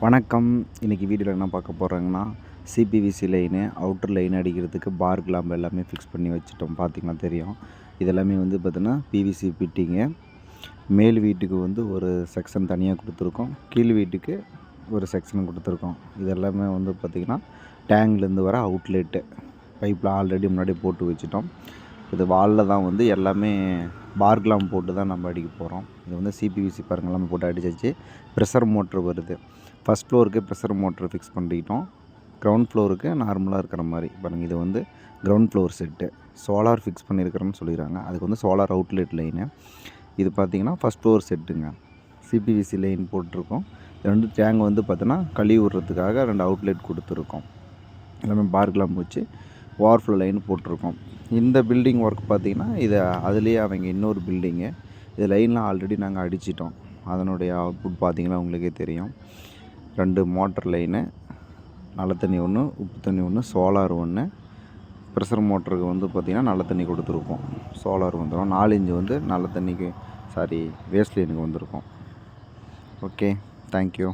வணக்கம். இன்றைக்கி வீடியோவில் என்ன பார்க்க போகிறோங்கன்னா, சிபிவிசி லைனு அவுட்டர் லைன் அடிக்கிறதுக்கு பார் கிளாம்ப் எல்லாமே ஃபிக்ஸ் பண்ணி வச்சுட்டோம். பார்த்திங்கன்னா தெரியும். இதெல்லாமே வந்து பார்த்திங்கன்னா பிவிசி ஃபிட்டிங்கு. மேல் வீட்டுக்கு வந்து ஒரு செக்ஷன் தனியாக கொடுத்துருக்கோம், கீழ் வீட்டுக்கு ஒரு செக்ஷன் கொடுத்துருக்கோம். இதெல்லாமே வந்து பார்த்திங்கன்னா டேங்க்லேருந்து வர அவுட்லெட்டு பைப்பில் ஆல்ரெடி முன்னாடி போட்டு வச்சுட்டோம். இது வாலில் தான் வந்து எல்லாமே பார் கிளாம்ப் போட்டு தான் நம்ம அடிக்க போகிறோம். இது வந்து சிபிவிசி பாருங்கள் எல்லாமே போட்டு அடிச்சாச்சு. ப்ரெஷர் மோட்ரு வருது. ஃபஸ்ட் ஃப்ளோருக்கு ப்ரெஷர் மோட்ரு ஃபிக்ஸ் பண்ணிக்கிட்டோம். கிரவுண்ட் ஃப்ளோருக்கு நார்மலாக இருக்கிற மாதிரி பாருங்கள். இது வந்து ground floor set. Solar fix பண்ணியிருக்கிறேன்னு சொல்லிடுறாங்க. அதுக்கு வந்து சோலார் அவுட்லெட் லைனு. இது பார்த்திங்கன்னா ஃபஸ்ட் ஃப்ளோர் செட்டுங்க. சிபிவிசி லைன் போட்டிருக்கோம். 2 டேங்க் வந்து பார்த்தோன்னா கழுவி விடுறதுக்காக 2 அவுட்லெட் கொடுத்துருக்கோம். எல்லாமே பார் கிளாம்ப் வச்சு ஓவர்ஃப்ளோ லைன் போட்டிருக்கோம். இந்த பில்டிங் ஒர்க் பார்த்திங்கன்னா இது அதுலேயே அவங்க இன்னொரு பில்டிங்கு. இது லைன்லாம் ஆல்ரெடி நாங்கள் அடிச்சிட்டோம். அதனுடைய அவுட்புட் பார்த்திங்கன்னா உங்களுக்கே தெரியும். 2 மோட்டர் லைனு, நல்ல தண்ணி ஒன்று, உப்பு தண்ணி ஒன்று, சோலார் ஒன்று. ப்ரெஷர் மோட்டருக்கு வந்து பார்த்திங்கன்னா நல்ல தண்ணி கொடுத்துருக்கோம். சோலார் வந்துடும். 4 இன்ச்சு வந்து நல்ல தண்ணிக்கு வேஸ்ட் லைனுக்கு வந்திருக்கோம். Okay, thank you.